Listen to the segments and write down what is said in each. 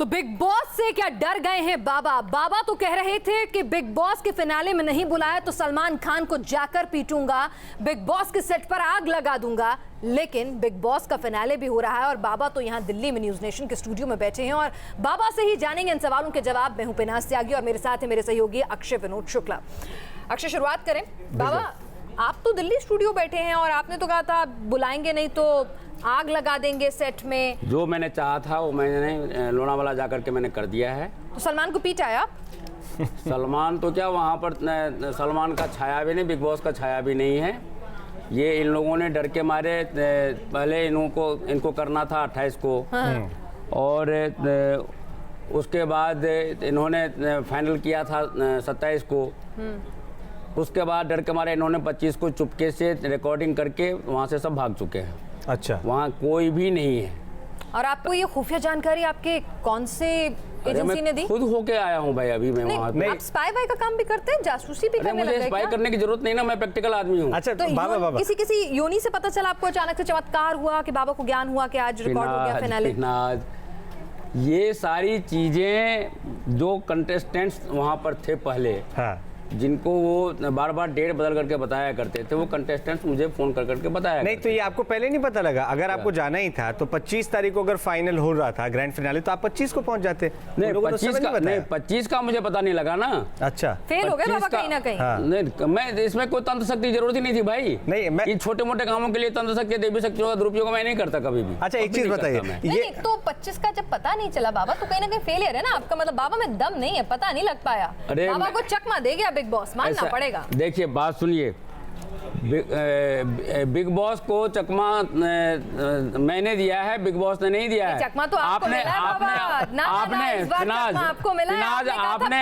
तो big boss से क्या डर गए हैं बाबा? बाबा तो कह रहे थे कि बिग बॉस के फिनाले में नहीं बुलाया तो सलमान खान को जाकर पीटूंगा, बिग बॉस के सेट पर आग लगा दूंगा। लेकिन बिग बॉस का फिनाले भी हो रहा है और बाबा तो यहाँ दिल्ली में न्यूज नेशन के स्टूडियो में बैठे हैं और बाबा से ही जानेंगे इन सवालों के जवाब। मैं हूं पिनाज त्यागी और मेरे साथ है मेरे सहयोगी अक्षय विनोद शुक्ला। अक्षय, शुरुआत करें। बाबा, आप तो दिल्ली स्टूडियो बैठे हैं और आपने तो कहा था बुलाएंगे नहीं तो आग लगा देंगे सेट में। जो मैंने चाहा था वो मैंने लोनावाला जाकर के मैंने कर दिया है। तो सलमान को पीटा है आप? सलमान तो क्या, वहाँ पर सलमान का छाया भी नहीं, बिग बॉस का छाया भी नहीं है। ये इन लोगों ने डर के मारे पहले इनको करना था 28 को। हाँ। और उसके बाद इन्होंने फाइनल किया था 27 को। उसके बाद डर के मारे इन्होंने 25 को चुपके से रिकॉर्डिंग करके वहाँ से सब भाग चुके हैं। अच्छा, वहाँ कोई भी नहीं है। और आपको ये खुफिया जानकारी आपके कौन से एजेंसी ने दी? खुद होके आया हूँ भाई, अभी मैं वहाँ पे। आप स्पाई वाई का काम भी करते हैं, जासूसी भी करने लगे? मुझे स्पाई करने की जरूरत नहीं ना, मैं प्रैक्टिकल आदमी हूँ। अच्छा, तो बाबा किसी योनि से पता चला आपको अचानक से चमत्कार हुआ कि बाबा को ज्ञान हुआ कि आज रिकॉर्ड हो गया फिनाले? ये सारी चीजें जो कंटेस्टेंट्स वहाँ पर थे पहले, हाँ, जिनको वो बार बार डेट बदल करके बताया करते थे, वो कंटेस्टेंट्स मुझे फोन कर करके बताया नहीं। तो ये आपको पहले नहीं पता लगा? अगर आपको जाना ही था तो 25 तारीख को अगर फाइनल हो रहा था ग्रैंड फिनाले तो आप 25 को पहुंच जाते। नहीं, 25 का मुझे पता नहीं लगा ना। अच्छा, फेल हो गए बाबा कहीं ना कहीं। हाँ। नहीं, मैं इसमें कोई तंत्र शक्ति की जरूरत ही नहीं थी भाई। नहीं, मैं छोटे मोटे कामों के लिए तंत्र शक्ति, देवी शक्ति का दुरुपयोग मैं नहीं करता कभी भी। अच्छा, एक चीज बताइए, ये तो 25 का जब पता नहीं चला बाबा तो कहीं ना कहीं फेलियर है ना आपका? मतलब बाबा में दम नहीं है, पता नहीं लग पाया। बाबा को चकमा दे गया बिग बॉस, मानना पड़ेगा। देखिए, बात सुनिए, बिग बॉस को चकमा मैंने दिया है, बिग बॉस ने नहीं दिया है। चकमा तो आपने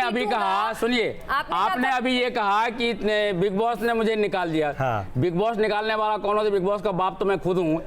अभी कहा, सुनिए, आपने अभी ये कहा कि बिग बॉस ने मुझे निकाल दिया। हाँ। बिग बॉस निकालने वाला कौन है? बिग बॉस का बाप तो मैं खुद हूँ।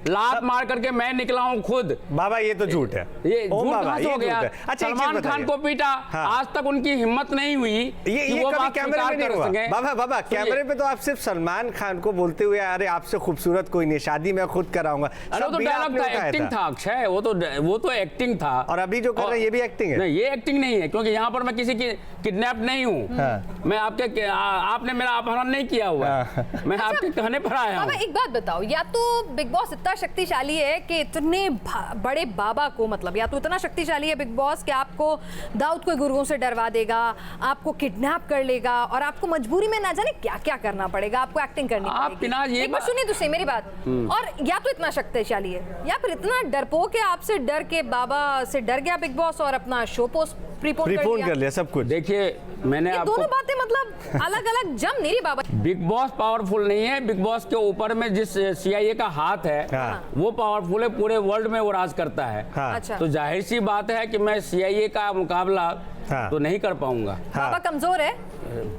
लात मार करके मैं निकला हूँ खुद। बाबा, ये तो झूठ है। ये झूठ हो गया। सलमान खान को पीटा, आज तक उनकी हिम्मत नहीं हुई कि वो बात स्वीकार कर सके। बाबा, कैमरे पे तो आप सिर्फ सलमान खान को बोलते हुए, अरे आपसे खूबसूरत कोई नहीं, शादी मैं खुद कराऊंगा। अरे वो तो डायलॉग था, एक्टिंग था अक्षय, वो तो एक्टिंग था। और अभी जो कर रहे हैं ये भी एक्टिंग है? नहीं, ये एक्टिंग नहीं है, क्योंकि यहाँ पर मैं किसी की किडनैप नहीं हूँ। हाँ। मैं आपने मेरा अपहरण नहीं किया हुआ। हाँ। मैं आपके कहने पर आया हूँ। एक बात बताओ, या तो बिग बॉस इतना शक्तिशाली है कि इतने बड़े बाबा को, मतलब या तो इतना शक्तिशाली है बिग बॉस कि आपको दाऊद को गुरुओं से डरवा देगा, आपको किडनैप कर लेगा और आपको मजबूरी में ना जाने क्या क्या करना पड़ेगा, आपको एक्टिंग करनी पड़ेगी। एक बार सुनिए तो सही मेरी बात। और या तो इतना शक्तिशाली है या फिर इतना डरपोक है, आपसे डर के बाबा से डर गया बिग बॉस और अपना शो पोस्ट प्रीपोन कर लिया सब कुछ। देखिए, मैंने आपको दोनों बातें मतलब अलग अलग जम नहीं रही बाबा। बिग बॉस पावरफुल नहीं है, बिग बॉस के ऊपर में जिस CIA का हाथ है, हाँ, वो पावरफुल है, पूरे वर्ल्ड में वो राज करता है। हाँ। अच्छा। तो जाहिर सी बात है कि मैं CIA का मुकाबला, हाँ, तो नहीं कर पाऊंगा। हाँ। बाबा कमजोर है।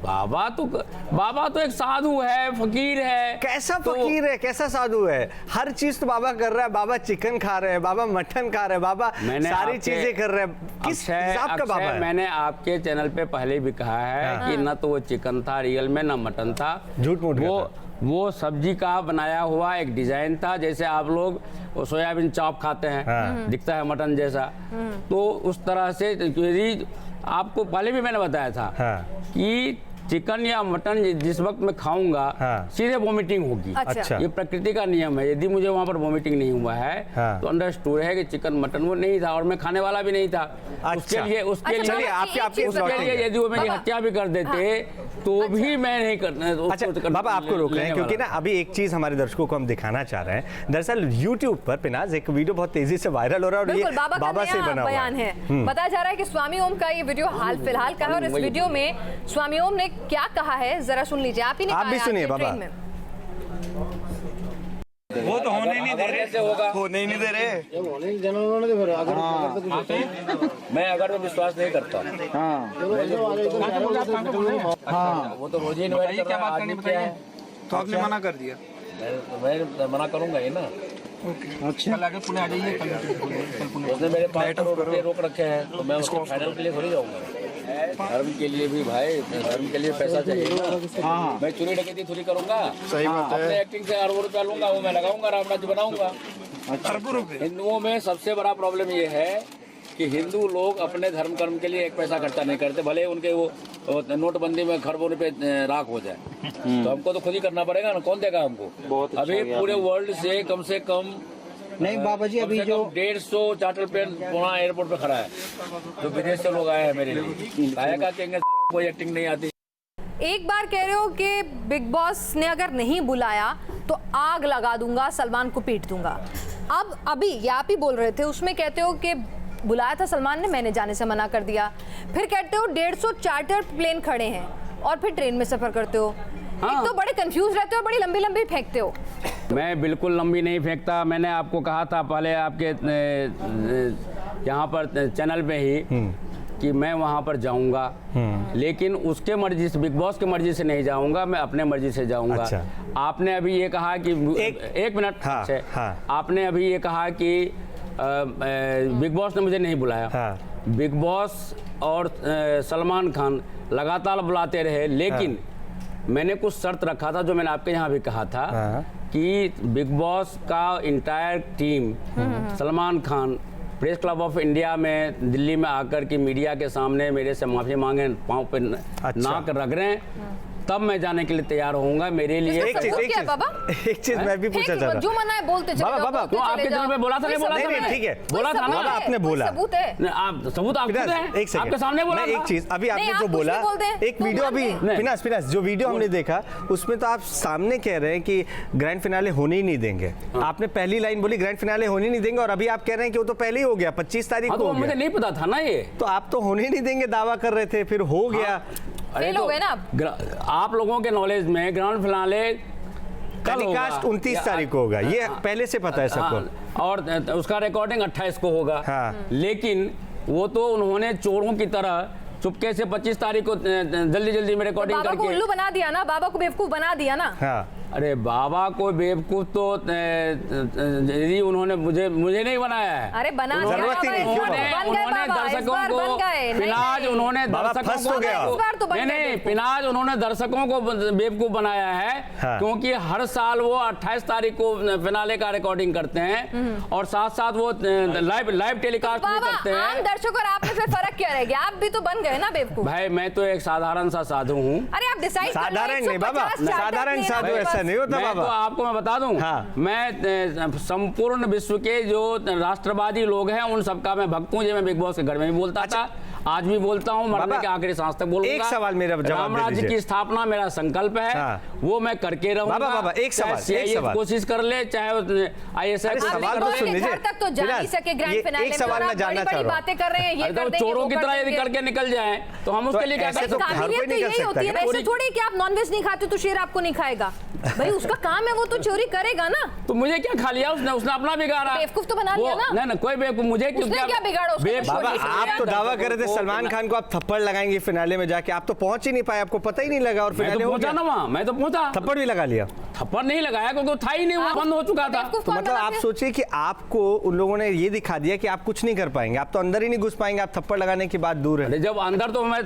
बाबा तो एक साधु है, फकीर है। कैसा फकीर है, कैसा साधु है? हर चीज तो बाबा कर रहा है। बाबा चिकन खा रहे हैं, बाबा मटन खा रहे हैं, बाबा सारी चीजें कर रहे हैं। किस हिसाब का बाबा है? मैंने आपके चैनल पे पहले भी कहा है कि ना तो वो चिकन था रियल में, ना मटन था, झूठ मूठ। वो सब्जी का बनाया हुआ एक डिजाइन था, जैसे आप लोग सोयाबीन चॉप खाते हैं, हाँ, दिखता है मटन जैसा, तो उस तरह से। आपको पहले भी मैंने बताया था, हाँ, कि चिकन या मटन जिस वक्त मैं खाऊंगा, हाँ, सीधे वोमिटिंग होगी। अच्छा। ये प्रकृति का नियम है। यदि मुझे वहाँ पर वोमिटिंग नहीं हुआ है, हाँ, तो अंडरस्टूड है कि चिकन मटन वो नहीं था और मैं खाने वाला भी नहीं था। उसके लिए यदि वो मेरी हत्या भी कर देते तो भी मैं नहीं करना। अच्छा बाबा, आपको रोक रहे हैं क्योंकि ना अभी एक चीज हमारे दर्शकों को हम दिखाना चाह रहे हैं। दरअसल यूट्यूब पर पिनाज एक वीडियो बहुत तेजी से वायरल हो रहा है और ये बाबा से बना बयान है। बताया जा रहा है कि स्वामी ओम का ये वीडियो हाल फिलहाल का है और इस वीडियो में स्वामी ओम ने क्या कहा है जरा सुन लीजिए। आप भी सुनिए बाबा। वो तो होने नहीं दे रहे, होने ही नहीं दे रहे। मैं अगर विश्वास नहीं करता, हाँ, वो तो रोज ही क्या बात करनी बताइए। तो आपने मना कर दिया? मैं मना करूंगा ही ना। अच्छा, कल पुणे आ जाइए। उसने मेरे 5 करोड़ रुपए रोक रखे हैं, तो मैं उसको फाइनल के लिए थोड़ी जाऊंगा। धर्म के लिए भी भाई, धर्म के लिए पैसा चाहिए ना। हाँ। मैं चोरी डकैती थोड़ी करूंगा। सही बात है। अपने एक्टिंग से अरबों रुपया लूंगा, वो मैं लगाऊंगा, राम राज्य बनाऊंगा। अरबों रुपए। हिंदुओं में सबसे बड़ा प्रॉब्लम ये है कि हिंदू लोग अपने धर्म कर्म के लिए एक पैसा खर्चा नहीं करते, भले उनके वो नोटबंदी में खरबों रुपए राख हो जाए, तो हमको तो खुद ही करना पड़ेगा ना, कौन देगा हमको। अभी पूरे वर्ल्ड से कम नहीं बाबा जी, अभी जो 150 चार्टर प्लेन पुणे एयरपोर्ट पे खड़ा है, जो विदेश से लोग आए हैं मेरे लिए। का कहेंगे कोई एक्टिंग नहीं आती। एक बार कह रहे हो कि बिग बॉस ने अगर नहीं बुलाया तो आग लगा दूंगा, सलमान को पीट दूंगा। अब अभी ये आप ही बोल रहे थे, उसमें कहते हो कि बुलाया था सलमान ने, मैंने जाने से मना कर दिया। फिर कहते हो 150 चार्टर प्लेन खड़े हैं और फिर ट्रेन में सफर करते हो। एक तो बड़े कंफ्यूज रहते हो, बड़ी लंबी लंबी फेंकते हो। मैं बिल्कुल लंबी नहीं फेंकता। मैंने आपको कहा था पहले आपके यहाँ पर चैनल पे ही कि मैं वहाँ पर जाऊँगा, लेकिन उसके मर्जी से, बिग बॉस की मर्जी से नहीं जाऊँगा, मैं अपने मर्जी से जाऊँगा। अच्छा। आपने अभी ये कहा कि एक मिनट, आपने अभी ये कहा कि बिग बॉस ने मुझे नहीं बुलाया। बिग बॉस और सलमान खान लगातार बुलाते रहे, लेकिन मैंने कुछ शर्त रखा था जो मैंने आपके यहाँ भी कहा था कि बिग बॉस का entire team Salman Khan press club of India में दिल्ली में आकर के मीडिया के सामने मेरे से माफी मांगे, पाँव पे नाक रख रहे हैं, तब मैं जाने के लिए तैयार होऊंगा। मेरे लिए एक चीज मैं भी पूछना चाहता हूं। जो मना है बोलते चले जाओ। तो आपके दिल में बोला था, नहीं बोला था? नहीं, ठीक है, बोला था ना, आपने बोला। सबूत है, आप सबूत आप खुद हैं, एक सेकंड, आपके सामने बोला। एक चीज अभी आपने जो बोला, एक वीडियो अभी फिनास जो वीडियो हमने देखा उसमें तो आप सामने कह रहे हैं कि ग्रैंड फिनाले होने ही नहीं देंगे। आपने पहली लाइन बोली ग्रैंड फिनाले होने नहीं देंगे, और अभी आप कह रहे हैं कि वो तो पहले ही हो गया, 25 तारीख को हो गया। मुझे नहीं पता था ना ये, तो आप तो होने नहीं देंगे दावा कर रहे थे, फिर हो गया। अरे हो गए ना आप लोगों के नॉलेज में ग्रांड फिनाले टेलीकास्ट 29 तारीख को होगा, ये पहले से पता है सबको, और उसका रिकॉर्डिंग 28 को होगा। लेकिन वो तो उन्होंने चोरों की तरह चुपके से 25 तारीख को जल्दी जल्दी में रिकॉर्डिंग करके बाबा को उल्लू बना दिया ना, बाबा को बेवकूफ बना दिया ना। अरे बाबा को बेवकूफ तो यदि उन्होंने मुझे नहीं बनाया है। अरे बना जरूरत ही नहीं, उन्होंने दर्शकों को पिनाज, उन्होंने दर्शकों को नहीं पिनाज, उन्होंने दर्शकों को बेवकूफ बनाया है, क्योंकि हर साल वो 28 तारीख को फिनाले का रिकॉर्डिंग करते हैं और साथ साथ वो लाइव टेलीकास्ट भी करते हैं। दर्शक और आप में फिर फर्क क्या रह गया? आप भी तो बन गए ना बेवकूफ। भाई मैं तो एक साधारण सा साधु हूँ। अरे आप डिसाइड साधारण नहीं बाबा, साधारण साधु ऐसा नहीं होता बाबा। तो आपको मैं बता दूं, मैं संपूर्ण विश्व के जो राष्ट्रवादी लोग हैं उन सबका मैं भक्त हूं। मैं बिग बॉस के घर में भी बोलता था, आज भी बोलता हूं, मरने के आखिरी सांस तक बोलूंगा। एक सवाल मेरा जवाब राम राज्य की स्थापना मेरा संकल्प है, वो मैं करके रहूंगा। बाबा एक सवाल कोशिश कर ले, चाहे ISI सवाल तो सुन लीजिए। तक तो जा नहीं सके ग्रैंड फिनाले में। एक सवाल मैं जानना चाह रहा हूं, बातें कर रहे हैं, ये कर देंगे, चोरों की तरह यदि करके निकल जाए तो हम उसके लिए क्या कर सकते हैं? काबिलियत तो यही होती है, ऐसे थोड़ी कि आप नॉनवेज नहीं खाते तो शेर आपको नहीं खाएगा। भाई उसका काम है, वो तो चोरी करेगा ना। तो मुझे क्या खा लिया उसने अपना बिगाड़ा। बेवकूफ तो बना लिया ना। नहीं कोई बेवकूफ, मुझे क्या बिगाड़ा? बाबा आप तो दावा कर रहे थे सलमान खान को आप थप्पड़ लगाएंगे फिनाले में जाके, आप तो पहुंच ही नहीं पाए, आपको पता ही नहीं लगा। और फिनाले पहुंचा ना वहाँ, मैं तो पहुंचा। थप्पड़ भी लगा लिया? थप्पड़ नहीं लगाया क्योंकि वो था ही नहीं, वहाँ बंद हो चुका था। तो मतलब आप सोचिए कि आपको उन लोगों ने ये दिखा दिया कि आप कुछ नहीं कर पाएंगे, आप तो अंदर ही नहीं घुस पाएंगे, आप थप्पड़ लगाने की बात दूर है। जब अंदर तो मैं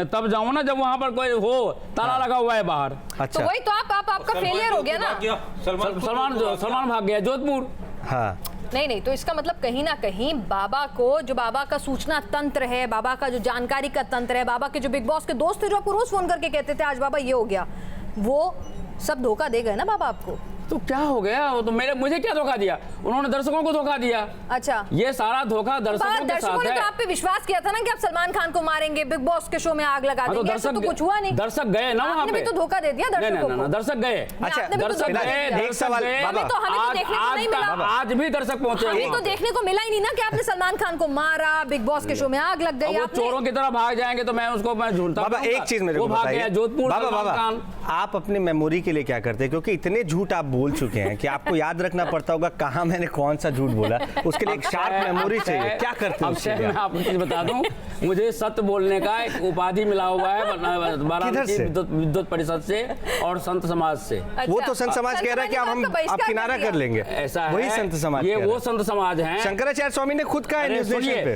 तब जाऊँ ना जब वहाँ पर कोई हो, ताला लगा हुआ है बाहर। अच्छा, तो वही तो आपका फेलियर हो गया ना। सलमान भाग गया जोधपुर। हाँ नहीं तो इसका मतलब कहीं ना कहीं बाबा को, जो बाबा का सूचना तंत्र है, बाबा का जो जानकारी का तंत्र है, बाबा के जो बिग बॉस के दोस्त थे जो आपको रोज फोन करके कहते थे आज बाबा ये हो गया, वो सब धोखा दे गए ना बाबा आपको। तो क्या हो गया? वो तो मुझे क्या धोखा दिया? उन्होंने दर्शकों को धोखा दिया। अच्छा, ये सारा धोखा दर्शकों के साथ है। तो आप पे विश्वास किया था ना कि आप सलमान खान को मारेंगे, बिग बॉस के शो में आग लगा देंगे, ऐसा तो कुछ हुआ नहीं। दर्शक गए ना वहाँ पे। आपने भी तो धोखा दे दिया दर्शकों को। दर्शक गए। अच्छा, दर्शक गए। एक सवाल तो हमें तो देखने को नहीं मिला। आज भी दर्शक पहुंचे, हमें तो देखने को मिला ही नहीं ना कि आपने सलमान खान को मारा, बिग बॉस के शो में आग लग गई। चोरों की तरह भाग जाएंगे तो मैं झूठता। बाबा एक चीज मेरे को बताइए, जोधपुर बाबा आप अपने मेमोरी के लिए क्या करते हैं? क्योंकि इतने झूठ आप बोल चुके हैं कि आपको याद रखना पड़ता होगा कहाँ मैंने कौन सा झूठ बोला, उसके लिए एक शार्प मेमोरी चाहिए। क्या करते हैं उसके लिए? मैं आपको चीज बता दूं, मुझे सत्य बोलने का एक उपाधि मिला हुआ है वाराणसी विद्युत परिषद से और संत समाज से। वो तो संत समाज कह रहा है कि आप किनारा कर लेंगे, ऐसा है। वही संत समाज, ये वो संत समाज हैं। शंकराचार्य स्वामी ने खुद कहा है न्यूज़ नेशन पे।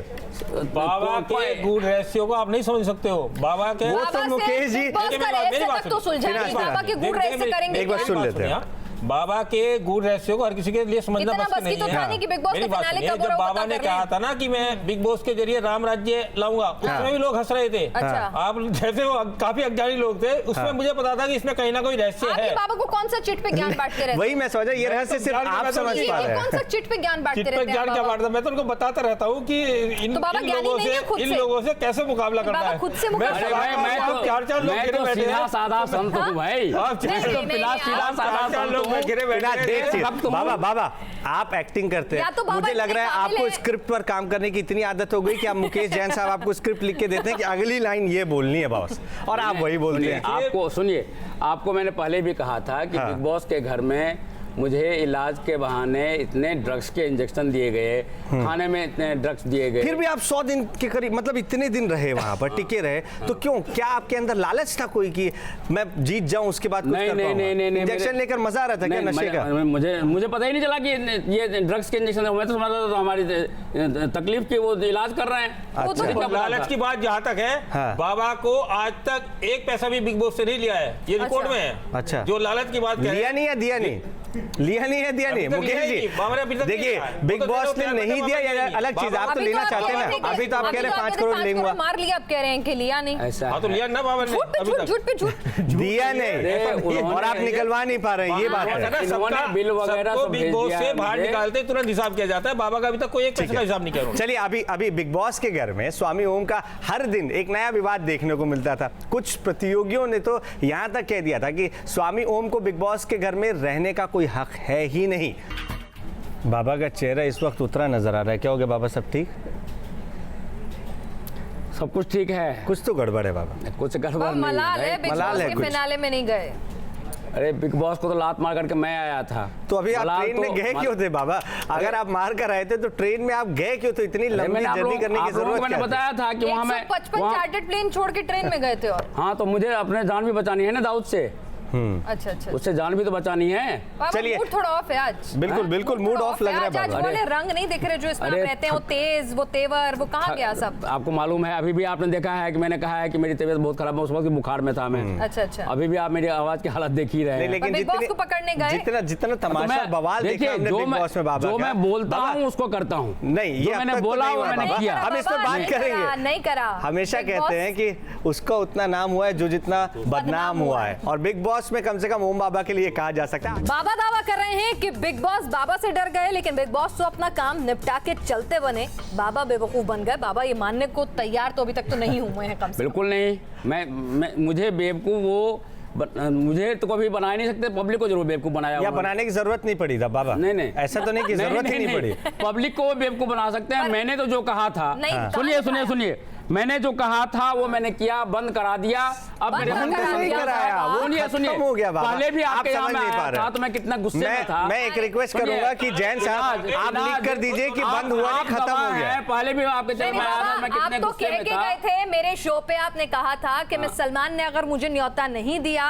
बाबा के गूढ़ रहस्यों को आप नहीं समझ सकते हो। बाबा के वो तो मुकेश जी तो सुलझा नहीं, बाबा के गूढ़ रहस्य करेंगे। एक बार सुन लेते हैं। बाबा के गुड रेशियो को हर किसी के लिए समझना इतना बस बस की तो था नहीं कि बिग बॉस मेरी के बात फिनाले सुनिए, कब हो रहा जब है वो बाबा पता ने कर लें। कहा था ना कि मैं बिग बॉस के जरिए राम राज्य लाऊंगा, उसमें भी लोग हंस रहे थे। अच्छा। आप जैसे वो काफी अज्ञानी लोग थे, उसमें मुझे पता था कि इसमें कहीं ना कोई रहस्य आपके है। बाबा को कौन सा चिट पे ज्ञान बांटते रहते वही मैं समझा, ये रहस्य सिर्फ आप समझ पा रहे कौन सा हैं। चिट पे ज्ञान बांटते चिट पे रहते हैं ज्ञान क्या बाबा? बांटता, मैं तो उनको बताता रहता हूँ कि इन तो बाबा इन ज्ञानी लोगों नहीं है खुद से इन से? लोगों से कैसे मुकाबला करना बाबा है। खुद से मुकाबला मैं करना है? सवाल- आप चार लोग मैं गिरे तो बैठे सीधा हैं। साधा संत हूँ भाई। आप नहीं, नहीं, नहीं, सीधा आप साधा चार संत लोग हूँ। गिरे बैठे बिना हैं। देख के- सब तुम- बाबा आप एक्टिंग करते या तो हैं, बाबा मुझे लग रहा है इतने काबिल आपको हैं। स्क्रिप्ट पर काम करने की इतनी आदत हो गई कि आप मुकेश जैन साहब आपको स्क्रिप्ट लिख के देते हैं कि अगली लाइन ये बोलनी है बॉस, और आप वही बोलते सुनिए, हैं। आपको सुनिए, आपको मैंने पहले भी कहा था कि हाँ। बिग बॉस के घर में मुझे इलाज के बहाने इतने ड्रग्स के इंजेक्शन दिए गए, खाने में इतने ड्रग्स दिए गए। फिर भी आप 100 दिन के करीब, मतलब इतने दिन रहे वहां पर, टिके रहे, तो क्यों, क्या आपके अंदर लालच था कोई कि मैं जीत जाऊं उसके बाद कुछ नहीं, कर नहीं, पाऊंगा? नहीं, नहीं, इंजेक्शन मेरे- लेकर मजा आ रहा था क्या नहीं, नशे का? मुझे पता ही नहीं चला कि ये ड्रग्स के इंजेक्शन है। मैं तो समझता था तो हमारी तकलीफ की वो इलाज कर रहे हैं। वो तो मुझे क्या पता लालच था? की बात जहाँ तक है, हाँ। बाबा को आज तक एक पैसा भी बिग बॉस से नहीं लिया है, ये रिकॉर्ड में है। अच्छा। जो लालच की बात कह रहे लिया हैं, नहीं है, दिया नहीं, लिया नहीं है, दिया नहीं, अभी तक लिया मुकेश ही जी नहीं, बाबा ने अभी तक नहीं देखिए लिया है। बिग वो तो बॉस देखो ने क्या नहीं करते दिया, बाबा ये नहीं। अलग चीज, आप तो अभी लेना आप चाहते कह हैं रहे थे ना, कि- अभी तो आप कह रहे हैं 5 करोड़ लेंगे, मार लिया, आप कह रहे हैं कि लिया नहीं। ऐसा हाँ तो लिया ना बाबा ने झूठ पे अभी झूठ, तक। झूठ पे झूठ। दिया नहीं, उन्होंने- और आप निकलवा नहीं पा रहे हैं, ये बात है है। ना, इन्होंने सबका- बिल वगैरह सबको सब बिग भेज बॉस दिया से है बाहर मुझे। निकालते तुरंत हिसाब किया जाता है। बाबा का अभी तक कोई एक पैसे का हिसाब नहीं किया उन्होंने। चलिए अभी बिग बॉस के घर में स्वामी ओम का हर दिन एक नया विवाद देखने को मिलता था। कुछ प्रतियोगियों ने तो यहाँ तक कह दिया था कि स्वामी ओम को बिग बॉस के घर में रहने का कोई हक है ही नहीं। बाबा का चेहरा इस वक्त उतरा नजर आ रहा है, क्या हो गया बाबा, सब ठीक? सब कुछ ठीक है, कुछ तो गड़बड़ है बाबा। कुछ गड़बड़ बाबा नहीं मलाल है, है। बिग मलाल बॉस है के कुछ। फिनाले में नहीं गए। अरे बिग बॉस को तो लात मार करके मैं आया था। तो अभी आप मलाल ट्रेन में तो- गए क्यों थे बाबा? अगर आप मार कर आए थे तो ट्रेन में आप गए क्यों थे? इतनी अरे लंबी मैंने आप जर्नी लोगों करने की आप लोगों को जरूरत मैंने क्या थी? बताया था कि वहाँ मैं 155 चार्टर्ड प्लेन छोड़ के ट्रेन में गए थे। और हाँ तो मुझे अपने जान भी बचानी है ना दाऊद से, अच्छा अच्छा, उससे जान भी तो बचानी है। बाबा चलिए। मूड थोड़ा ऑफ है आज। बिल्कुल बिल्कुल मूड ऑफ लग रहा है आज बाबा। वाले रंग नहीं दिख रहे जो इसमें आप अरे रहते हैं, वो तेज, वो तेवर, वो कहाँ गया सब? आपको मालूम है, अभी भी आपने देखा है कि मैंने कहा है कि मेरी तबीयत बहुत खराब है, उस वक्त बुखार में था मैं। अच्छा अच्छा। अभी भी आप मेरी आवाज की हालत देख ही रहे नहीं, हैं। लेकिन बिग बॉस जितने- को पकड़ने गए? जितना तमाशा बवाल देखा देखिए, हमने जो बिग बॉस में बाबा जो का। मैं बोलता बाबा, हूँ उसको करता हूँ। नहीं, ये जो अब मैंने तक तो बोला नहीं वो हुआ मैंने बाबा। किया। हम इस पर बाबा, बात नहीं करेंगे। करा, नहीं करा। हमेशा बिग कहते बॉस- हैं कि उसका उतना नाम हुआ है जो जितना बदनाम हुआ है, और बिग बॉस में कम से कम ओम बाबा के लिए कहा जा सकता है। बाबा दावा कर रहे हैं कि बिग बॉस बाबा से डर गए, लेकिन बिग बॉस तो अपना काम निपटा के चलते बने, बाबा बेवकूफ बन गए। बाबा ये मानने को तैयार तो अभी तक तो नहीं हुए हैं कम से बिल्कुल नहीं, मैं मुझे बेवकूफ मुझे तो कभी बना ही नहीं सकते, पब्लिक को जरूर बेवकूफ बनाया या उन्होंने। बनाने की जरूरत नहीं पड़ी था बाबा। नहीं ऐसा तो नहीं कि जरूरत ही नहीं पड़ी। पब्लिक को बेवकूफ बना सकते हैं। मैंने तो जो कहा था, नहीं, कहा सुनिए नहीं सुनिए कहा। सुनिए, मैंने जो कहा था वो मैंने किया, बंद करा दिया। अब बंद मेरे करा मन को दिया, नहीं कराया, वो सुनिए खत्म सुनिए, हो गया बाबा। पहले भी आप आपके यहाँ समझ में नहीं पा आया रहे। था तो मैं कितना गुस्से में था। मैं एक रिक्वेस्ट सुनिए, करूंगा कि जैन साहब इनाज- आप लिख कर दीजिए कि बंद हुआ नहीं, खत्म हो गया। पहले भी आपके चैनल नहीं, में आया था, मैं बाबा, कितने आप तो गुस्से कह में के था। गए थे मेरे शो पे, आपने कहा था कि मैं सलमान ने अगर मुझे न्योता नहीं दिया,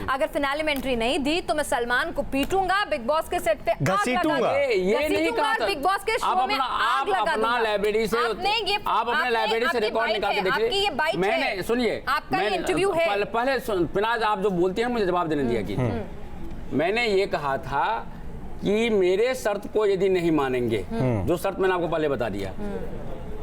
अगर फिनाले में एंट्री नहीं दी तो मैं सलमान को पीटूंगा, बिग बॉस के सेट पे आग घसीटूंगा। लगा ये नहीं कहा था। बिग बॉस के आप शो में अपना आग लगा अपना दूंगा। लाइब्रेरी से आपने ये आप अपने आपने- लाइब्रेरी से आपकी रिकॉर्ड बाइट निकाल के है, देखिए। आपकी ये बाइट मैंने है। सुनिए, आपका ये इंटरव्यू है। पहले पिनाज आप जो बोलती हैं मुझे जवाब देने दिया कीजिए। मैंने ये कहा था कि मेरे शर्त को यदि नहीं मानेंगे, जो शर्त मैंने आपको पहले बता दिया,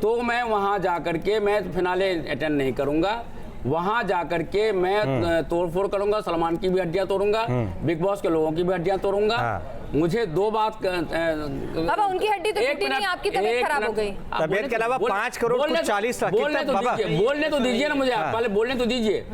तो मैं वहां जाकर के मैं फिनाले अटेंड नहीं करूंगा। वहां जाकर के मैं तोड़फोड़ करूंगा, सलमान की भी हड्डियां तोड़ूंगा, बिग बॉस के लोगों की भी हड्डियां तोड़ूंगा। मुझे दो बात बाबा उनकी हड्डी तो टूटी नहीं, आपकी तबीयत खराब हो गई। तबीयत के अलावा 5 करोड़ कुछ 40 लाख बोलने तो बाबा। दीजिए, बोलने तो दीजिए ना मुझे, आप पहले बोलने तो दीजिए।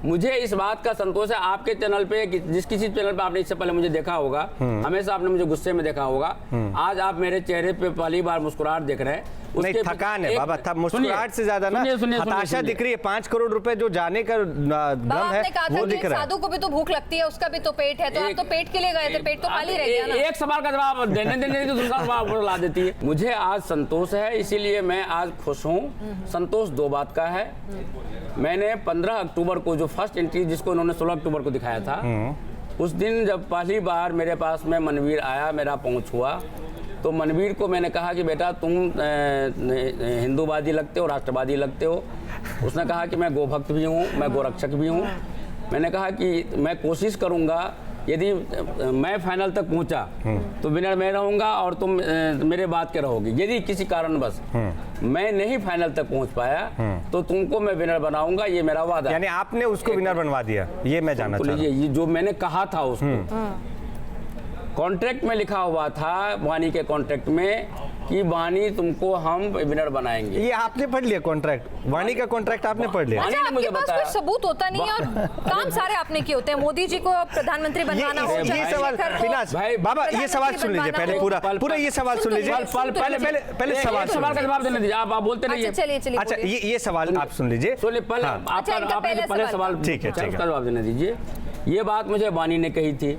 मुझे इस बात का संतोष है, आपके चैनल पे जिस किसी चैनल पे आपने इससे पहले मुझे देखा होगा, हमेशा आपने मुझे गुस्से में देखा होगा। आज आप मेरे चेहरे पे पहली बार मुस्कुराहट देख रहे हैं। नहीं, थकान है बाबा, था मुस्कुराहट से ज्यादा ना हताशा दिख रही है। 5 करोड़ रुपए जो जाने का बाबा गम है आपने कहा था वो कि दिख रहा है। साधु को भी तो भूख लगती है, उसका भी तो पेट है, तो आप तो पेट के लिए गए थे, पेट तो खाली रह गया ना। एक सवाल का जवाब देने तो दूसरा सवाल ला देती है। मुझे आज संतोष है, इसीलिए मैं आज खुश हूँ। संतोष दो बात का है। मैंने 15 अक्टूबर को जो फर्स्ट एंट्री जिसको उन्होंने 16 अक्टूबर को दिखाया था, उस दिन जब पहली बार मेरे पास में मनवीर आया, मेरा पहुंच हुआ, तो मनवीर को मैंने कहा कि बेटा तुम हिंदूवादी लगते हो, राष्ट्रवादी लगते हो। उसने कहा कि मैं गोभक्त भी हूँ, मैं गोरक्षक भी हूँ। मैंने कहा कि मैं कोशिश करूँगा यदि मैं फाइनल तक पहुंचा तो विनर मैं रहूंगा और तुम मेरे बात के रहोगी। यदि किसी कारणवश मैं नहीं फाइनल तक पहुंच पाया तो तुमको मैं विनर बनाऊंगा, ये मेरा वादा है। यानी आपने उसको विनर बनवा दिया, ये मैं जानना चाहता हूं। ये जो मैंने कहा था उसको कॉन्ट्रैक्ट में लिखा हुआ था, वानी के कॉन्ट्रैक्ट में कि वानी तुमको हम विनर बनाएंगे। ये आपने पढ़ लिया कॉन्ट्रैक्ट, वानी का कॉन्ट्रैक्ट आपने पढ़ लिया। अच्छा, आपके पास कोई सबूत होता नहीं है और काम सारे आपने किए होते हैं। मोदी जी को प्रधानमंत्री बनवाना हो, ये सवाल फिनास भाई बाबा, ये सवाल सुन लीजिए पहले, पूरा ये सवाल सुन लीजिए। पहले सवाल का जवाब देने दीजिए, आप बोलते नहीं। चलिए अच्छा, ये सवाल आप सुन लीजिए। पहले पहले सवाल ठीक है, उसका जवाब देने दीजिए। ये बात मुझे वानी ने कही थी।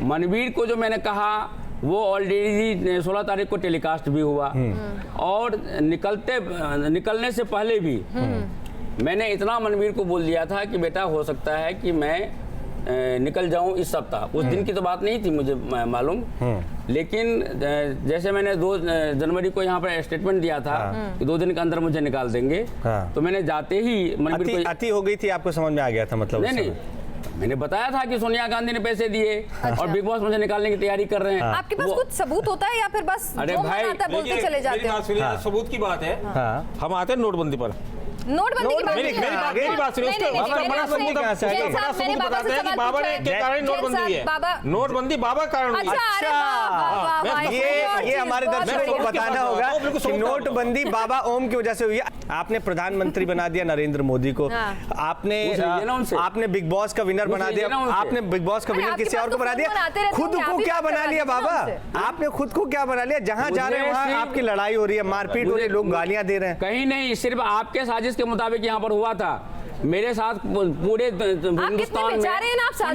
मनवीर को जो मैंने कहा वो ऑलरेडी 16 तारीख को टेलीकास्ट भी हुआ और निकलने से पहले भी मैंने इतना मनवीर को बोल दिया था कि बेटा हो सकता है कि मैं निकल जाऊं इस सप्ताह। उस दिन की तो बात नहीं थी मुझे मालूम, लेकिन जैसे मैंने 2 जनवरी को यहाँ पर स्टेटमेंट दिया था कि 2 दिन के अंदर मुझे निकाल देंगे, तो मैंने जाते ही मनवीर को अति हो गई थी, आपको समझ में आ गया था मतलब? नहीं, मैंने बताया था कि सोनिया गांधी ने पैसे दिए और बिग बॉस मुझे निकालने की तैयारी कर रहे हैं। आपके पास कुछ सबूत होता है या फिर बस अरे जो भाई, मन आता है बोलते चले जाते हैं? सबूत की बात है। हम आते हैं नोटबंदी पर। नोटबंदी की बात मेरी बात सुनिए, उसका बड़ा सबूत बताते हैं कि बाबा ने के कारण नोटबंदी हुई है। नोटबंदी बाबा कारण हुई है। ये हमारे दर्शकों को बताना होगा कि नोटबंदी बाबा ओम की वजह से हुई है। आपने प्रधानमंत्री बना दिया नरेंद्र मोदी को, आपने बिग बॉस का विनर बना दिया, आपने बिग बॉस का विनर किसी और को बना दिया, खुद को क्या बना लिया बाबा? आपने खुद को क्या बना लिया? जहां जा रहे हैं वहां आपकी लड़ाई हो रही है, मारपीट हो रही है, लोग गालियां दे रहे हैं। कहीं नहीं, सिर्फ आपके साजिश के मुताबिक यहाँ पर हुआ था। मेरे साथ पूरे हिंदुस्तान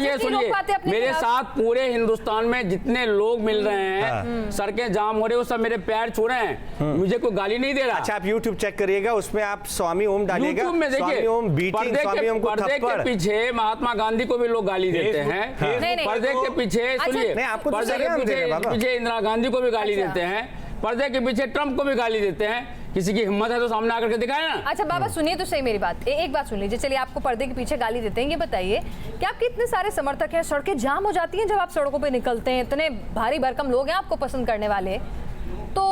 में सुनिए, मेरे साथ पूरे हिंदुस्तान में जितने लोग मिल रहे हैं, सड़कें जाम हो रही है, वो सब मेरे पैर छू रहे हैं, मुझे कोई गाली नहीं दे रहा। अच्छा, आप YouTube चेक करिएगा, उसमें आप स्वामी ओम डालिएगा, स्वामी ओम बीटिंग, स्वामी ओम को थप्पड़। पर्दे के पीछे महात्मा गांधी को भी लोग गाली देते हैं, पर्दे के पीछे सुनिए, पर्दे के पीछे इंदिरा गांधी को भी गाली देते हैं, पर्दे के पीछे ट्रंप को भी गाली देते हैं। किसी की हिम्मत है तो सामने आकर के दिखाए ना। अच्छा बाबा, सुनिए तो सही मेरी बात। एक बात सुन लीजिए। चलिए, आपको पर्दे के पीछे गाली देते हैं, ये बताइए कि आपके इतने सारे समर्थक हैं, सड़कें जाम हो जाती हैं जब आप सड़कों पे निकलते हैं, इतने भारी भरकम लोग हैं आपको पसंद करने वाले, तो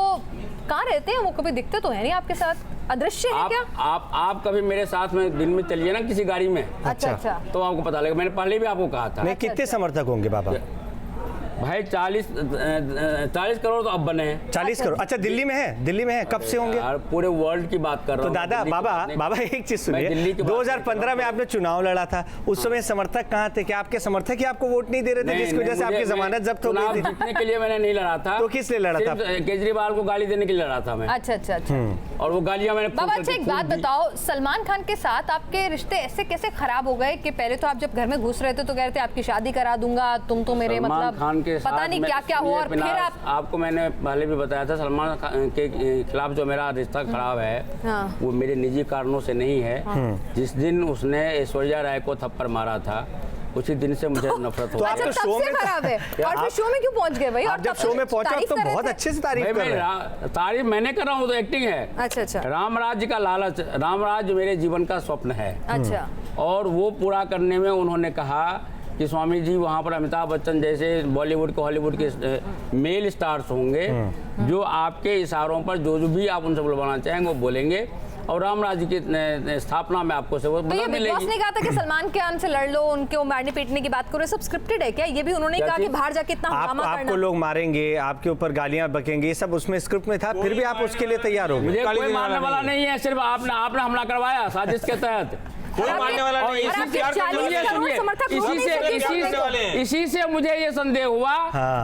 कहाँ रहते हैं वो? कभी दिखते तो है नहीं आपके साथ, अदृश्य है क्या? आप कभी मेरे साथ में दिन में चलिए ना किसी गाड़ी में। अच्छा, तो आपको पता लगेगा। मैंने पहले भी आपको कहा था। नहीं, कितने समर्थक होंगे बाबा? भाई 40 करोड़ तो अब बने हैं। 40 करोड़? अच्छा, दिल्ली में है? दिल्ली में है, कब से होंगे? पूरे वर्ल्ड की बात कर रहा हूं। तो दादा बाबा एक चीज सुनिए, 2015 में आपने चुनाव लड़ा था, उस समय समर्थक कहाँ थे? क्या आपके समर्थक ही आपको वोट नहीं दे रहे थे, जिसकी वजह से आपकी जमानत जब्त हो गई थी? जीतने के लिए मैंने नहीं लड़ा था। तो किस लिए लड़ा था? केजरीवाल को गाली देने के लिए लड़ा था मैं। अच्छा। और वो गालियां मैंने। बाबा अच्छा, एक बात बताओ, सलमान खान के साथ आपके रिश्ते ऐसे कैसे खराब हो गए कि पहले तो आप जब घर में घुस रहे थे तो कह रहे थे आपकी शादी करा दूंगा, तुम तो मेरे मतलब पता नहीं क्या क्या हुआ, और फिर आपको मैंने पहले भी बताया था, सलमान खान के खिलाफ जो मेरा रिश्ता खराब है वो मेरे निजी कारणों से नहीं है। जिस दिन उसने ऐश्वर्या राय को थप्पड़ मारा था, उसी दिन से मुझे नफरत हो गई। अच्छा, शो में खराब है और फिर शो में क्यों पहुंच गए भाई? और जब शो में पहुंचा तो बहुत अच्छे से तारीफ कर रहे हैं। तारीफ मैंने कर रहा हूँ तो एक्टिंग है। अच्छा। राम राज्य का लालच, राम राज्य मेरे जीवन का स्वप्न है। अच्छा। और वो पूरा करने में उन्होंने कहा कि स्वामी जी वहाँ पर अमिताभ बच्चन जैसे बॉलीवुड के हॉलीवुड के मेल स्टार्स होंगे, जो आपके इशारों पर जो भी आप उनसे बुलवाना चाहेंगे वो बोलेंगे, और राम राज्य की स्थापना में आपको से वो मदद मिलेगी। बिग बॉस ने कहा था कि सलमान खान से लड़ लो, उनको मारने पीटने की बात करो, सब स्क्रिप्टेड है क्या? ये भी उन्होंने कहा कि बाहर जाके इतना हंगामा करना, आपको लोग मारेंगे, आपके ऊपर गालियां बकेंगे, ये सब उसमें स्क्रिप्ट में था, फिर भी आप उसके लिए तैयार हो गए? मुझे कोई मारने वाला नहीं है, सिर्फ आपने हमला करवाया साजिश के तहत। कोई मारने वाला नहीं। इसी से मुझे ये संदेह हुआ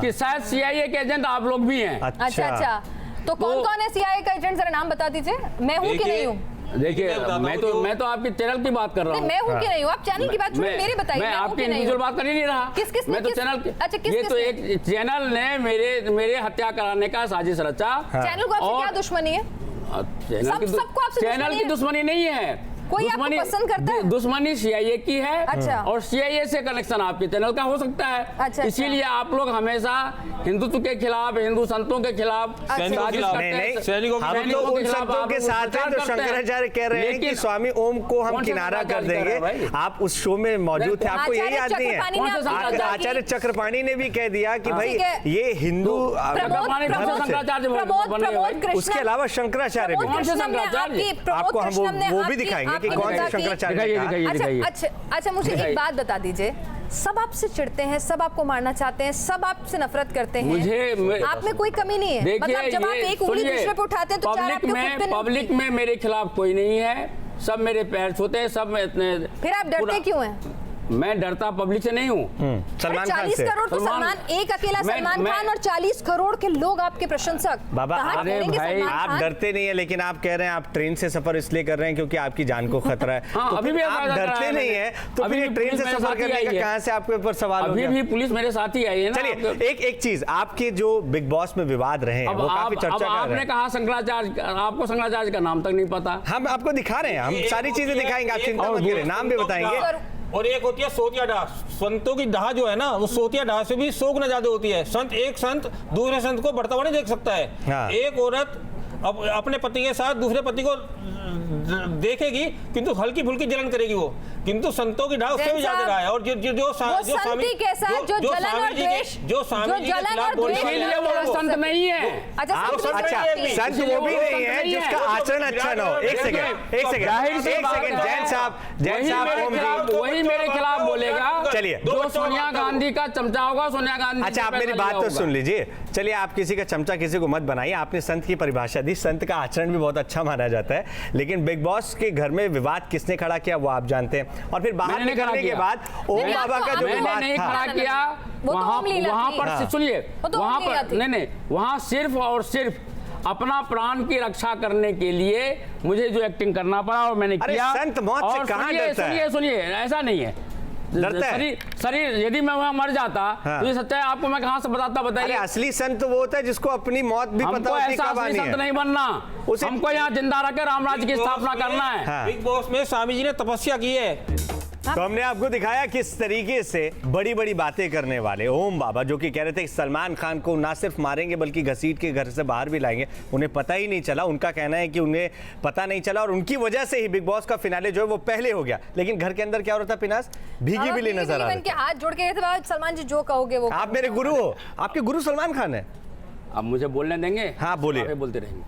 कि शायद सीआईए के एजेंट आप लोग भी हैं। अच्छा, तो कौन है सीआईए का एजेंट? जरा नाम बता दीजिए। मैं हूँ कि नहीं हूँ? देखिए, मैं तो आपके चैनल की बात कर रहा हूँ। मैं हूँ कि नहीं हूँ? आप चैनल की बात छोड़िए, मेरे बताइए। मैं आपकी इंडिविजुअल बात कर ही नहीं रहा। किस मैं तो चैनल की। अच्छा, ये तो एक चैनल ने मेरे हत्या कराने का साजिश रचा। चैनल को आपसे क्या दुश्मनी है? चैनल की दुश्मनी नहीं है। कोई आपको पसंद करता है? दुश्मनी सीआईए की है। अच्छा। और सीआईए से कनेक्शन आपके चैनल का हो सकता है। अच्छा, इसीलिए आप लोग हमेशा हिंदुत्व के खिलाफ, हिंदू संतों के खिलाफ सैनिकों के खिलाफ, नहीं, हम तो उन संतों के साथ हैं जो शंकराचार्य कह रहे हैं कि स्वामी ओम को हम किनारा कर देंगे। आप उस शो में मौजूद थे, आपको यही याद नहीं है? आचार्य चक्रपाणी ने भी कह दिया कि भाई ये हिंदू, उसके अलावा शंकराचार्य भी, आपको हम वो भी दिखाएंगे कि कौन से शंकराचार्य। अच्छा, मुझे एक बात बता दीजिए, सब आपसे चिढ़ते हैं, सब आपको मारना चाहते हैं, सब आपसे नफरत करते हैं, आप में कोई कमी नहीं है? मतलब जब आप एक उंगली दूसरे पे उठाते हैं तो चार आपके खुद पे पब्लिक में मेरे खिलाफ कोई नहीं है, सब मेरे पैर छूते हैं, सब इतने। फिर आप डरते क्यों हैं? मैं डरता पब्लिक से नहीं हूँ। सलमान खान 40 से। करोड़ तो सलमान, एक अकेला सलमान खान और 40 करोड़ के लोग आपके प्रशंसक। बाबा अरे भाई, आप डरते नहीं है, लेकिन आप कह रहे हैं आप ट्रेन से सफर इसलिए कर रहे हैं क्योंकि आपकी जान को खतरा है। हाँ, तो अभी भी आप डरते नहीं है तो अभी फिर ट्रेन से सफर करने का कहां से आपके ऊपर सवाल हो गया? अभी भी पुलिस मेरे साथ ही आई है ना। चलिए एक चीज, आपके जो बिग बॉस में विवाद रहे हैं वो काफी चर्चा कर रहे हैं। आपने कहा शंकराचार्य, आपको शंकराचार्य का नाम तक नहीं पता। हम आपको दिखा रहे हैं, हम सारी चीजें दिखाएंगे, आप चिंता मत करिए, नाम भी बताएंगे। और एक होती है सोतिया डाह। संतों की डाह जो है ना, वो सोतिया डाह से भी शोक न ज्यादा होती है। एक संत दूसरे संत को बढ़ता हुआ नहीं देख सकता है। हाँ। एक औरत अपने पति के साथ दूसरे पति को देखेगी किंतु हल्की फुल्की जलन करेगी वो, किंतु संतों की डाह उससे भी ज्यादा रहा है। और जो स्वामी के साथ जो जलन और द्वेष, जो स्वामी जी के खिलाफ बोलने वाले हैं, वो संत नहीं है। अच्छा, संत वो भी नहीं है जिसका आचरण अच्छा ना हो। एक सेकंड, जैन साहब वही मेरे खिलाफ बोलेगा। चलिए, जो सोनिया गांधी का चमचा होगा, सोनिया गांधी। अच्छा, आप मेरी बात तो सुन लीजिए। चलिए, आप किसी का चमचा किसी को मत बनाइए। आपने संत की परिभाषा दी, संत का आचरण भी बहुत अच्छा माना जाता है, लेकिन बिग बॉस के घर में विवाद किसने खड़ा किया वो आप जानते हैं। और फिर बाहर निकलने के बाद ओम बाबा का जो विवाद नहीं खड़ा किया, वहां पर सुनिए, वहां पर नहीं, वहां सिर्फ और सिर्फ अपना प्राण की रक्षा करने के लिए मुझे जो एक्टिंग करना पड़ा और मैंने किया। संत मौत से कहां डरता है? सुनिए, ऐसा नहीं है। शरीर यदि मैं वहां मर जाता तो ये सच्चाई आपको मैं कहां से बताता, बताइए। असली संत वो होता है जिसको अपनी मौत भी पता होती है कब आनी है। संत नहीं बनना, हमको यहाँ जिंदा रखकर राम राज्य की स्थापना करना है। बिग बॉस में स्वामी जी ने तपस्या की है। तो हमने आपको दिखाया किस तरीके से बड़ी बड़ी बातें करने वाले ओम बाबा, जो कि कह रहे थे कि सलमान खान को ना सिर्फ मारेंगे बल्कि घसीट के घर से बाहर भी लाएंगे, उन्हें पता ही नहीं चला। उनका कहना है कि उन्हें पता नहीं चला और उनकी वजह से ही बिग बॉस का फिनाले जो है वो पहले हो गया। लेकिन घर के अंदर क्या हो रहा था पिनास? भीगी बिल्ली नजर आ रही थी। हाथ जोड़ के सलमान जी जो कहोगे वो। आप मेरे गुरु हो, आपके गुरु सलमान खान है। अब मुझे बोलने देंगे? हाँ बोलिए। बोलते रहेंगे।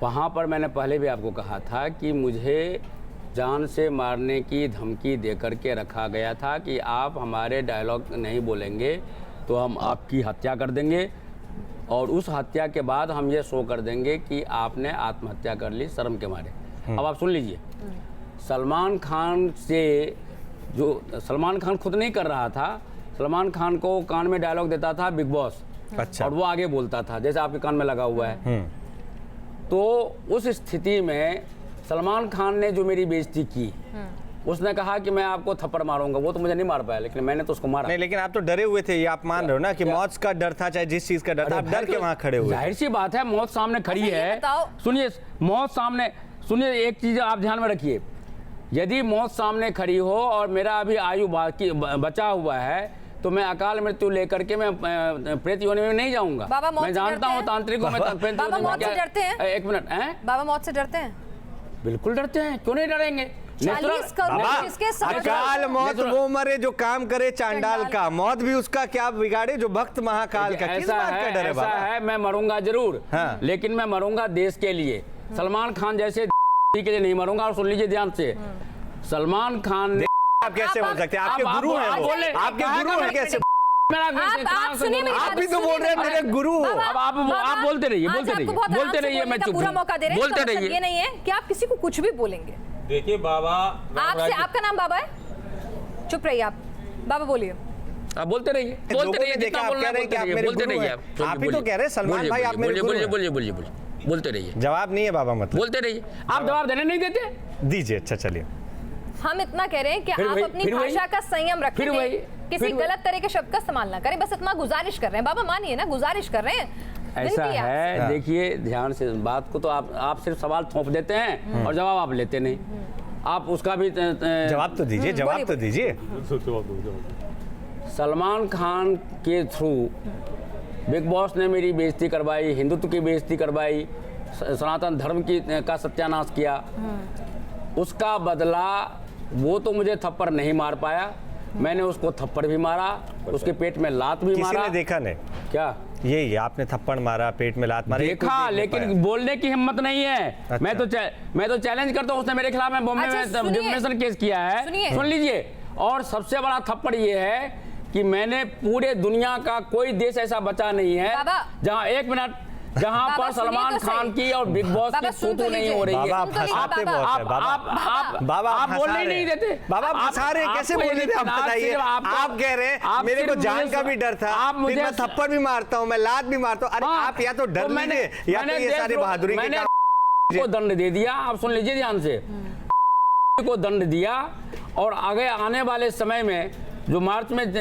वहां पर मैंने पहले भी आपको कहा था कि मुझे जान से मारने की धमकी देकर के रखा गया था कि आप हमारे डायलॉग नहीं बोलेंगे तो हम आपकी हत्या कर देंगे, और उस हत्या के बाद हम ये शो कर देंगे कि आपने आत्महत्या कर ली शर्म के मारे। अब आप सुन लीजिए, सलमान खान से जो सलमान खान खुद नहीं कर रहा था, सलमान खान को कान में डायलॉग देता था बिग बॉस। अच्छा। और वो आगे बोलता था जैसे आपके कान में लगा हुआ है। तो उस स्थिति में सलमान खान ने जो मेरी बेइज्जती की, उसने कहा कि मैं आपको थप्पड़ मारूंगा। वो तो मुझे नहीं मार पाया, लेकिन मैंने तो उसको मारा। नहीं, लेकिन आप तो डरे हुए थे, ये आप मान रहे हो ना कि मौत का डर था, चाहे जिस चीज का डर था, आप डर के वहां खड़े हुए। जाहिर सी बात है, मौत सामने खड़ी है। सुनिए, मौत सामने, सुनिए एक चीज आप ध्यान में रखिए, यदि मौत सामने खड़ी हो और मेरा अभी आयु बचा हुआ है तो मैं अकाल मृत्यु लेकर के मैं प्रेत योनि में नहीं जाऊंगा। मैं जानता हूँ तांत्रिकों में बाबा मौत से डरते हैं? एक मिनट, बाबा मौत से डरते हैं? बिल्कुल डरते हैं, क्यों नहीं डरेंगे। 40 करोड़ इसके अकाल मौत वो मरे जो काम करे चांडाल का, मौत भी उसका क्या बिगाड़े जो भक्त महाकाल का। किस बात का डर है बाबा? ऐसा है, मैं मरूंगा जरूर, लेकिन मैं मरूंगा देश के लिए। सलमान खान जैसे के लिए नहीं मरूंगा। और सुन लीजिए ध्यान से, सलमान खान ने, आप कैसे बोल सकते हैं? आपके गुरु हैं, आपके गुरु हैं कैसे? आप सुनिए मेरी बात, आप भी तो बोल रहे हैं मेरे गुरु हो। अब आप बोलते रहिए, बोलते रहिए, मैं चुप पूरा मौका दे रहे हैं। बोलते रहिए। ये नहीं है कि आप किसी को कुछ भी बोलेंगे। देखिए बाबा, आपसे, आपका नाम बाबा है? चुप रहिए आप, बाबा बोलिए। आप बोलते रहिए, बोलते रहिए, देखा आप कह रहे हैं कि आप मेरे गुरु हैं। आप ही तो कह रहे हैं सलमान भाई आप मेरे गुरु हैं। बोलिए, बोलते रहिए। जवाब नहीं है बाबा, मतलब बोलते रहिए। आप जवाब देने नहीं देते, दीजिए। अच्छा चलिए, हम इतना कह रहे हैं कि आप अपनी भाषा का संयम रखें, किसी गलत तरह के शब्द का इस्तेमाल ना करें, बस इतना गुजारिश कर रहे हैं। बाबा मानिए ना, गुजारिश कर रहे हैं। ऐसा है, देखिए ध्यान से बात को, तो आप सिर्फ सवाल थोप देते हैं और जवाब आप लेते नहीं। आप उसका भी जवाब तो दीजिए, जवाब तो दीजिए। सलमान खान के थ्रू बिग बॉस ने मेरी बेइज्जती करवाई, हिंदुत्व की बेइज्जती करवाई, सनातन धर्म की का सत्यानाश किया। उसका बदला, वो तो मुझे थप्पड़ नहीं मार पाया, मैंने उसको थप्पड़ भी मारा, उसके पेट में लात भी मारा। किसी ने देखा नहीं क्या? ये आपने थप्पड़ मारा, पेट में लात मारी, देखा, लेकिन बोलने की हिम्मत नहीं है। अच्छा। मैं तो चैलेंज करता हूँ, उसने मेरे खिलाफ में बॉम्बे में डिफेमेशन केस किया है, सुन लीजिए। और सबसे बड़ा थप्पड़ ये है कि मैंने पूरे दुनिया का कोई देश ऐसा बचा नहीं है जहाँ, एक मिनट, जहाँ पर सलमान खान की और बिग बॉस की सूतू नहीं हो रही है। आप बोलने ही नहीं देते। बाबा फंसा रहे, कैसे बोल रहे थे आप? बताइए। आप कह रहे हैं मेरे को जान का भी डर था, फिर मैं थप्पड़ भी मारता हूँ, मैं लात भी मारता हूँ। अरे आप या तो डर लीजिए या तो ये सारी बहादुरी को दंड दे दिया। आप सुन लीजिए ध्यान से, को दंड दिया और आगे आने वाले समय में जो मार्च में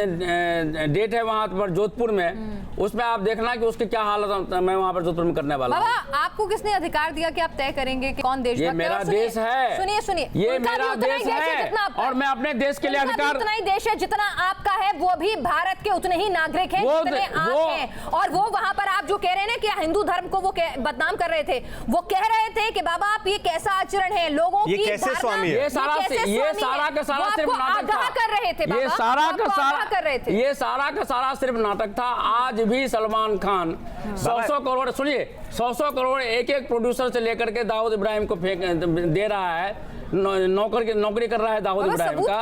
डेट है वहां पर जोधपुर में, उसमें आप देखना कि उसकी क्या हालत मैं वहां पर जोधपुर में करने वाला हूं। बाबा, आपको किसने अधिकार दिया कि आप तय करेंगे कि कौन देशभक्त है? ये मेरा देश है। सुनिए, ये मेरा देश है और मैं अपने देश के लिए अधिकार, उतना ही देश है जितना आपका है, वो भी भारत के उतने ही नागरिक हैं जितने आप हैं। और वो वहां पर आप जो कह रहे हैं ना कि हिंदू धर्म को वो बदनाम कर रहे थे, वो कह रहे थे कि बाबा आप ये कैसा आचरण है, लोगों की कैसे स्वामी है? ये सारा का सारा सिर्फ नाटक था। कर रहे थे, ये सारा का सारा सिर्फ नाटक था। आज भी सलमान खान 100 करोड़, सुनिए, 100 करोड़ एक प्रोड्यूसर से लेकर के दाऊद इब्राहिम को फेंक दे रहा है, नौकरी कर रहा है दाऊद इब्राहिम का।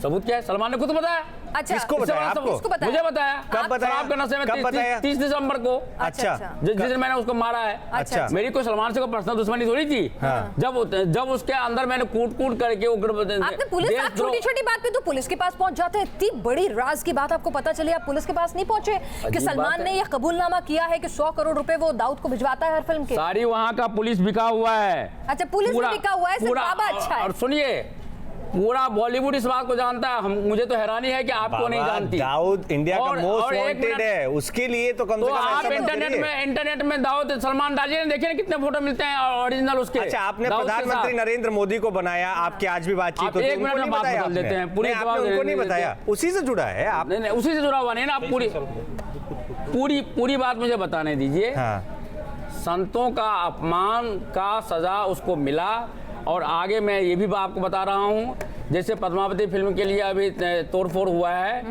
सबूत क्या है? सलमान ने खुद बताया। अच्छा, किसको बताया? आपको? मुझे बताया। कब बताया? आपके नशे में कब बताया? 30 दिसंबर को। अच्छा, जिस दिन मैंने उसको मारा है। अच्छा, मेरी कोई सलमान से कोई पर्सनल दुश्मनी थोड़ी थी। हाँ। जब उसके अंदर मैंने कूट करके आपने पुलिस, छोटी-छोटी बात पे तो पुलिस के पास पहुंच जाते हैं। इतनी बड़ी राज की बात आपको पता चली, आप पुलिस के पास नहीं पहुंचे कि सलमान ने यह कबूलनामा किया है कि 100 करोड़ रुपए वो दाऊद को भिजवाता है हर फिल्म के। सारी वहाँ का पुलिस बिका हुआ है। अच्छा, पुलिस भी बिका हुआ है, सिर्फ बाबा अच्छा है। और सुनिए, पूरा बॉलीवुड इस बात को जानता है। मुझे तो हैरानी है कि आपको नहीं जानती। दाऊद इंडिया का मोस्ट वांटेड है, उसके लिए तो कम से कम आप इंटरनेट में दाऊद सलमान डालिए, देखिए कितने फोटो मिलते हैं ओरिजिनल उसके। अच्छा, आपने प्रधानमंत्री नरेंद्र मोदी को बनाया, आपके आज भी बातचीत होती है, एक मिनट में बात बदल देते हैं, पूरी उनको नहीं बताया, उसी से जुड़ा है आप? नहीं, उसी से जुड़ा हुआ नहीं ना। आप पूरी बात मुझे बताने दीजिए। संतों का अपमान का सजा उसको मिला। और आगे मैं ये भी आपको बता रहा हूँ, जैसे पद्मावती फिल्म के लिए अभी तोड़फोड़ हुआ है,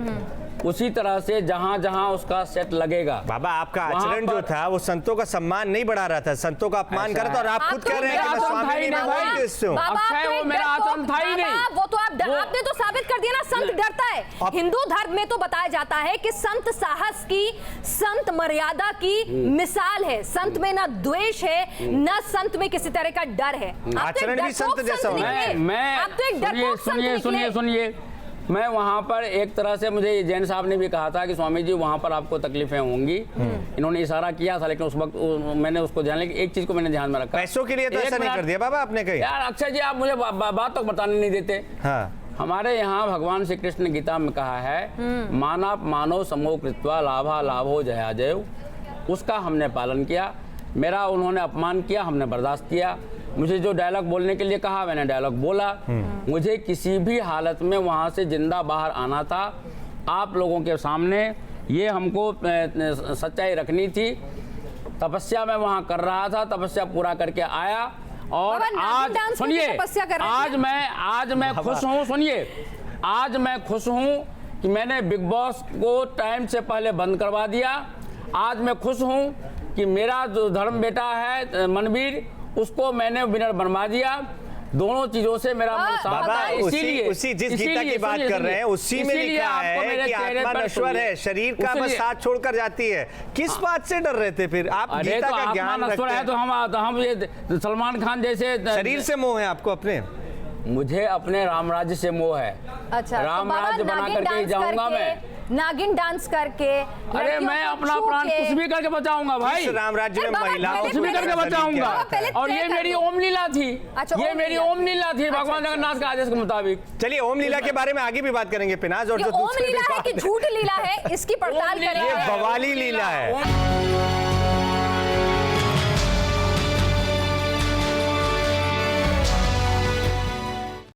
उसी तरह से जहाँ जहाँ उसका सेट लगेगा। बाबा, आपका आचरण जो था वो संतों का सम्मान नहीं बढ़ा रहा था, संतों का अपमान कर रहा था। और आप खुद कह रहे हैं कि मैं स्वामी नहीं, वो मेरा आचरण था ही नहीं। वो तो आपने तो साबित कर दिया ना, संत डरता है। हिंदू धर्म में तो बताया जाता है कि संत साहस की, संत मर्यादा की मिसाल है। संत में ना द्वेष है, ना संत में किसी तरह का डर है। आचरण भी संत जैसा है। सुनिए, मैं वहाँ पर एक तरह से, मुझे जैन साहब ने भी कहा था कि स्वामी जी वहाँ पर आपको तकलीफें होंगी। इन्होंने इशारा किया था, लेकिन उस वक्त मैंने उसको ध्यान, लेकिन एक चीज को मैंने ध्यान में रखा। पैसों के लिए तो ऐसा नहीं कर दिया बाबा आपने कहीं? यार अक्षय जी, आप मुझे बात तो बताने नहीं देते। हाँ। हमारे यहाँ भगवान श्री कृष्ण ने गीता में कहा है, मानव समूह कृत्वा लाभा लाभो जया जय। उसका हमने पालन किया। मेरा उन्होंने अपमान किया, हमने बर्दाश्त किया। मुझे जो डायलॉग बोलने के लिए कहा, मैंने डायलॉग बोला। मुझे किसी भी हालत में वहाँ से जिंदा बाहर आना था। आप लोगों के सामने ये हमको सच्चाई रखनी थी। तपस्या मैं वहाँ कर रहा था, तपस्या पूरा करके आया। और आज सुनिए, आज मैं खुश हूँ। सुनिए, आज मैं खुश हूँ कि मैंने बिग बॉस को टाइम से पहले बंद करवा दिया। आज मैं खुश हूँ कि मेरा जो धर्म बेटा है मनवीर, उसको मैंने विनर बनवा दिया। दोनों चीजों से मेरा मन साफ है। इसीलिए उसी जिस गीता की बात कर रहे हैं उसी में लिखा है कि आत्मा नश्वर है, शरीर का बस साथ छोड़कर जाती है। किस बात से डर रहे थे फिर आप? गीता का ज्ञान रखते हैं तो हम ये सलमान खान जैसे शरीर से मोह है आपको अपने? मुझे अपने राम राज्य से मोह है। अच्छा, राम राज्य बना करके ही जाऊंगा मैं। नागिन डांस करके, अरे मैं अपना प्राण कुछ भी करके बचाऊंगा भाई। राम राज्य में महिलाओं कुछ भी करके बचाऊंगा। और ये मेरी ओम लीला थी। ये मेरी ओम लीला थी भगवान जगन्नाथ के आदेश के मुताबिक। चलिए, ओम लीला के बारे में आगे भी बात करेंगे पिनाज। और जो ओम लीला है कि झूठ लीला है, इसकी पड़ताल करेंगे। ये बवाली लीला है।